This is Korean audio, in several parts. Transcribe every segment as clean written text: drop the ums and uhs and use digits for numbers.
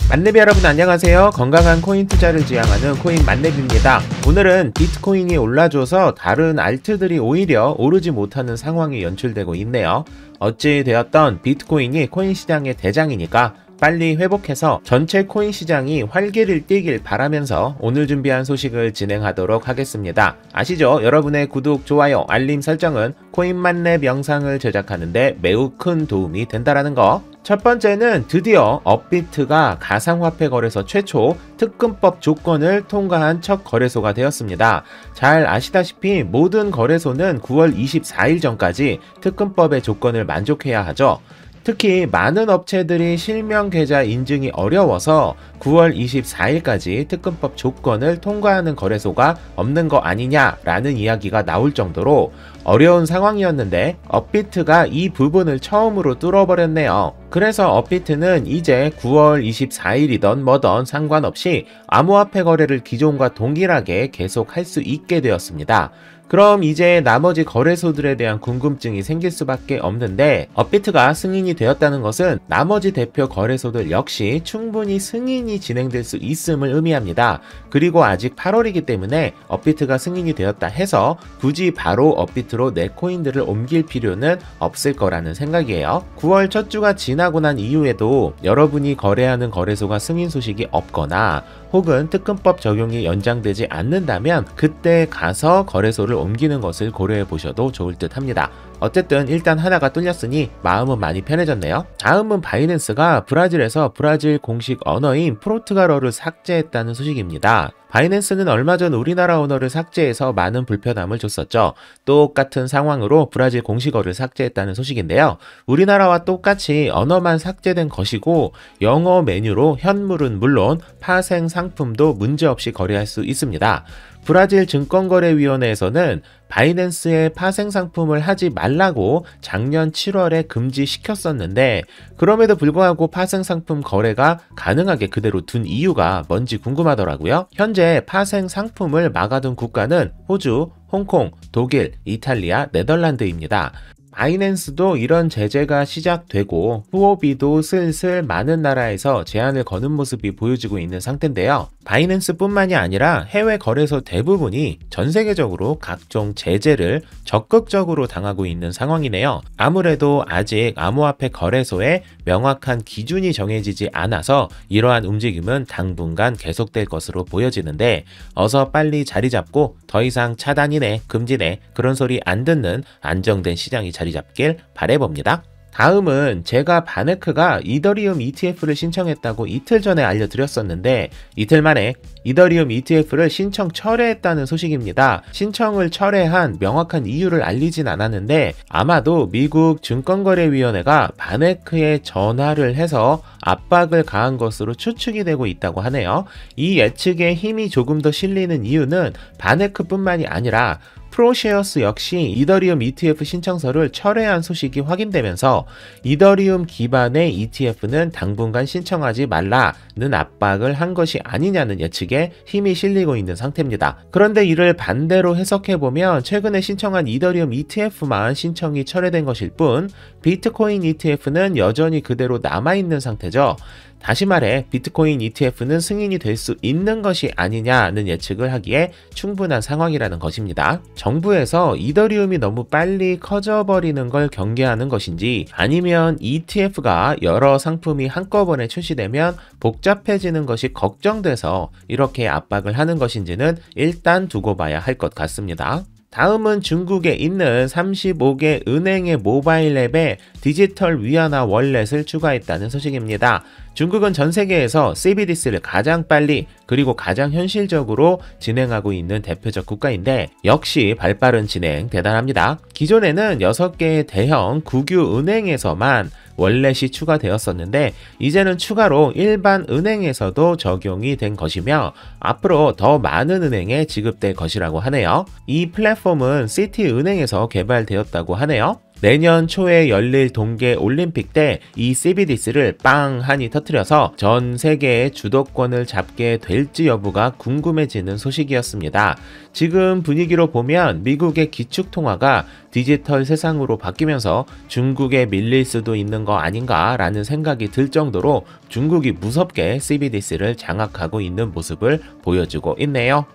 만렙 여러분 안녕하세요. 건강한 코인 투자를 지향하는 코인 만렙입니다. 오늘은 비트코인이 올라줘서 다른 알트들이 오히려 오르지 못하는 상황이 연출되고 있네요. 어찌 되었던 비트코인이 코인 시장의 대장이니까 빨리 회복해서 전체 코인 시장이 활기를 띠길 바라면서 오늘 준비한 소식을 진행하도록 하겠습니다. 아시죠? 여러분의 구독, 좋아요, 알림 설정은 코인 만렙 영상을 제작하는데 매우 큰 도움이 된다라는 거. 첫 번째는 드디어 업비트가 가상화폐 거래소 최초 특금법 조건을 통과한 첫 거래소가 되었습니다. 잘 아시다시피 모든 거래소는 9월 24일 전까지 특금법의 조건을 만족해야 하죠. 특히 많은 업체들이 실명 계좌 인증이 어려워서 9월 24일까지 특금법 조건을 통과하는 거래소가 없는 거 아니냐라는 이야기가 나올 정도로 어려운 상황이었는데 업비트가 이 부분을 처음으로 뚫어버렸네요. 그래서 업비트는 이제 9월 24일이던 뭐던 상관없이 암호화폐 거래를 기존과 동일하게 계속할 수 있게 되었습니다. 그럼 이제 나머지 거래소들에 대한 궁금증이 생길 수밖에 없는데 업비트가 승인이 되었다는 것은 나머지 대표 거래소들 역시 충분히 승인이 진행될 수 있음을 의미합니다. 그리고 아직 8월이기 때문에 업비트가 승인이 되었다 해서 굳이 바로 업비트로 내 코인들을 옮길 필요는 없을 거라는 생각이에요. 9월 첫 주가 지나고 난 이후에도 여러분이 거래하는 거래소가 승인 소식이 없거나 혹은 특금법 적용이 연장되지 않는다면 그때 가서 거래소를 옮기는 것을 고려해 보셔도 좋을 듯 합니다. 어쨌든 일단 하나가 뚫렸으니 마음은 많이 편해졌네요. 다음은 바이낸스가 브라질에서 브라질 공식 언어인 포르투갈어를 삭제했다는 소식입니다. 바이낸스는 얼마 전 우리나라 언어를 삭제해서 많은 불편함을 줬었죠. 똑같은 상황으로 브라질 공식어를 삭제했다는 소식인데요. 우리나라와 똑같이 언어만 삭제된 것이고 영어 메뉴로 현물은 물론 파생 상품도 문제없이 거래할 수 있습니다. 브라질 증권거래위원회에서는 바이낸스에 파생 상품을 하지 말라고 작년 7월에 금지시켰었는데 그럼에도 불구하고 파생 상품 거래가 가능하게 그대로 둔 이유가 뭔지 궁금하더라고요. 현재 파생 상품을 막아둔 국가는 호주, 홍콩, 독일, 이탈리아, 네덜란드입니다. 바이낸스도 이런 제재가 시작되고 후오비도 슬슬 많은 나라에서 제한을 거는 모습이 보여지고 있는 상태인데요. 바이낸스뿐만이 아니라 해외 거래소 대부분이 전 세계적으로 각종 제재를 적극적으로 당하고 있는 상황이네요. 아무래도 아직 암호화폐 거래소에 명확한 기준이 정해지지 않아서 이러한 움직임은 당분간 계속될 것으로 보여지는데 어서 빨리 자리 잡고 더 이상 차단이네, 금지네 그런 소리 안 듣는 안정된 시장이 자리 잡길 바라봅니다. 다음은 제가 바네크가 이더리움 ETF를 신청했다고 이틀 전에 알려드렸었는데 이틀 만에 이더리움 ETF를 신청 철회했다는 소식입니다. 신청을 철회한 명확한 이유를 알리진 않았는데 아마도 미국 증권거래위원회가 바네크에 전화를 해서 압박을 가한 것으로 추측이 되고 있다고 하네요. 이 예측에 힘이 조금 더 실리는 이유는 바네크뿐만이 아니라 프로쉐어스 역시 이더리움 ETF 신청서를 철회한 소식이 확인되면서 이더리움 기반의 ETF는 당분간 신청하지 말라는 압박을 한 것이 아니냐는 예측에 힘이 실리고 있는 상태입니다. 그런데 이를 반대로 해석해보면 최근에 신청한 이더리움 ETF만 신청이 철회된 것일 뿐 비트코인 ETF는 여전히 그대로 남아있는 상태죠. 다시 말해 비트코인 ETF는 승인이 될 수 있는 것이 아니냐는 예측을 하기에 충분한 상황이라는 것입니다. 정부에서 이더리움이 너무 빨리 커져버리는 걸 경계하는 것인지 아니면 ETF가 여러 상품이 한꺼번에 출시되면 복잡해지는 것이 걱정돼서 이렇게 압박을 하는 것인지는 일단 두고 봐야 할 것 같습니다. 다음은 중국에 있는 35개 은행의 모바일 앱에 디지털 위안화 월렛을 추가했다는 소식입니다. 중국은 전 세계에서 CBDC를 가장 빨리 그리고 가장 현실적으로 진행하고 있는 대표적 국가인데 역시 발빠른 진행 대단합니다. 기존에는 6개의 대형 국유 은행에서만 월렛이 추가되었었는데 이제는 추가로 일반 은행에서도 적용이 된 것이며 앞으로 더 많은 은행에 지급될 것이라고 하네요. 이 플랫폼은 시티은행에서 개발되었다고 하네요. 내년 초에 열릴 동계 올림픽 때 이 CBDC를 빵 하니 터뜨려서 전 세계의 주도권을 잡게 될지 여부가 궁금해지는 소식이었습니다. 지금 분위기로 보면 미국의 기축통화가 디지털 세상으로 바뀌면서 중국에 밀릴 수도 있는 거 아닌가라는 생각이 들 정도로 중국이 무섭게 CBDC를 장악하고 있는 모습을 보여주고 있네요.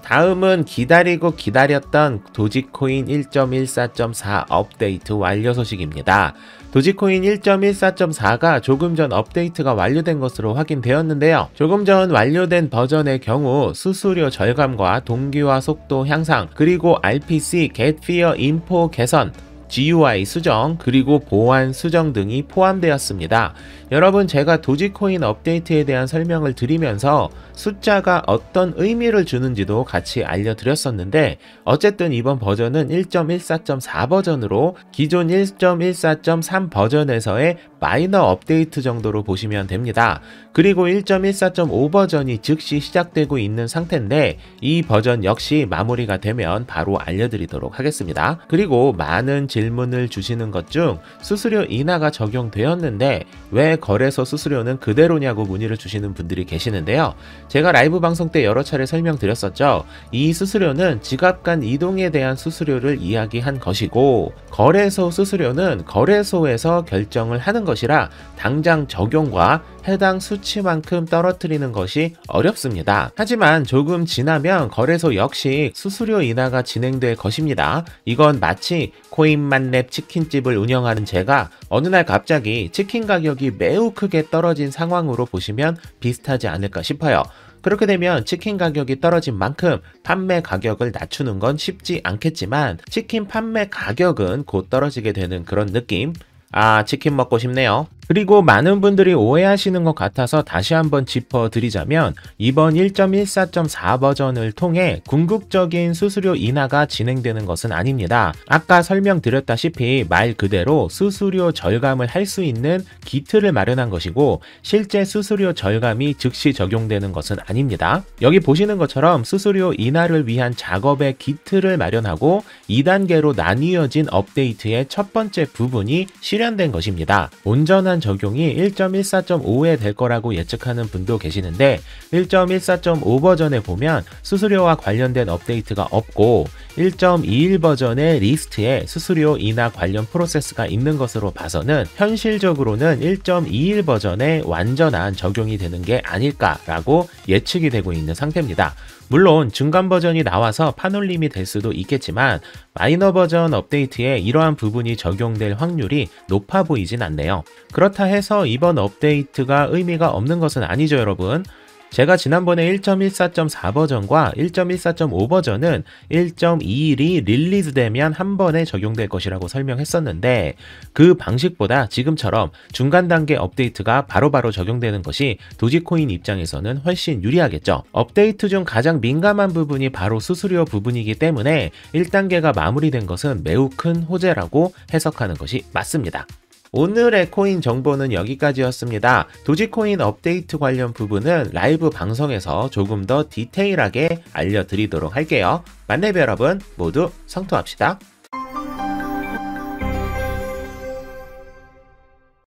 다음은 기다리고 기다렸던 도지코인 1.14.4 업데이트 완료 소식입니다. 도지코인 1.14.4가 조금 전 업데이트가 완료된 것으로 확인되었는데요. 조금 전 완료된 버전의 경우 수수료 절감과 동기화 속도 향상, 그리고 RPC, Get Fear 인포 개선, GUI 수정, 그리고 보안 수정 등이 포함되었습니다. 여러분, 제가 도지코인 업데이트에 대한 설명을 드리면서 숫자가 어떤 의미를 주는지도 같이 알려드렸었는데, 어쨌든 이번 버전은 1.14.4 버전으로 기존 1.14.3 버전에서의 마이너 업데이트 정도로 보시면 됩니다. 그리고 1.14.5 버전이 즉시 시작되고 있는 상태인데, 이 버전 역시 마무리가 되면 바로 알려드리도록 하겠습니다. 그리고 많은 질문을 주시는 것 중 수수료 인하가 적용되었는데 왜 거래소 수수료는 그대로냐고 문의를 주시는 분들이 계시는데요. 제가 라이브 방송 때 여러 차례 설명드렸었죠. 이 수수료는 지갑 간 이동에 대한 수수료를 이야기한 것이고, 거래소 수수료는 거래소에서 결정을 하는 것이라 당장 적용과 해당 수치만큼 떨어뜨리는 것이 어렵습니다. 하지만 조금 지나면 거래소 역시 수수료 인하가 진행될 것입니다. 이건 마치 코인만렙 치킨집을 운영하는 제가 어느 날 갑자기 치킨 가격이 매우 크게 떨어진 상황으로 보시면 비슷하지 않을까 싶어요. 그렇게 되면 치킨 가격이 떨어진 만큼 판매 가격을 낮추는 건 쉽지 않겠지만, 치킨 판매 가격은 곧 떨어지게 되는 그런 느낌? 아, 치킨 먹고 싶네요. 그리고 많은 분들이 오해하시는 것 같아서 다시 한번 짚어드리자면, 이번 1.14.4 버전을 통해 궁극적인 수수료 인하가 진행되는 것은 아닙니다. 아까 설명드렸다시피 말 그대로 수수료 절감을 할 수 있는 기틀을 마련한 것이고, 실제 수수료 절감이 즉시 적용되는 것은 아닙니다. 여기 보시는 것처럼 수수료 인하를 위한 작업의 기틀을 마련하고 2단계로 나뉘어진 업데이트의 첫 번째 부분이 실현된 것입니다. 온전한 적용이 1.14.5에 될 거라고 예측하는 분도 계시는데, 1.14.5 버전에 보면 수수료와 관련된 업데이트가 없고 1.21 버전의 리스트에 수수료 인하 관련 프로세스가 있는 것으로 봐서는 현실적으로는 1.21 버전에 완전한 적용이 되는 게 아닐까라고 예측이 되고 있는 상태입니다. 물론 중간 버전이 나와서 판올림이 될 수도 있겠지만 마이너 버전 업데이트에 이러한 부분이 적용될 확률이 높아 보이진 않네요. 그렇다 해서 이번 업데이트가 의미가 없는 것은 아니죠, 여러분. 제가 지난번에 1.14.4 버전과 1.14.5 버전은 1.21이 릴리즈되면 한 번에 적용될 것이라고 설명했었는데, 그 방식보다 지금처럼 중간 단계 업데이트가 바로바로 적용되는 것이 도지코인 입장에서는 훨씬 유리하겠죠. 업데이트 중 가장 민감한 부분이 바로 수수료 부분이기 때문에 1단계가 마무리된 것은 매우 큰 호재라고 해석하는 것이 맞습니다. 오늘의 코인 정보는 여기까지였습니다. 도지코인 업데이트 관련 부분은 라이브 방송에서 조금 더 디테일하게 알려드리도록 할게요. 만렙 여러분 모두 성투합시다.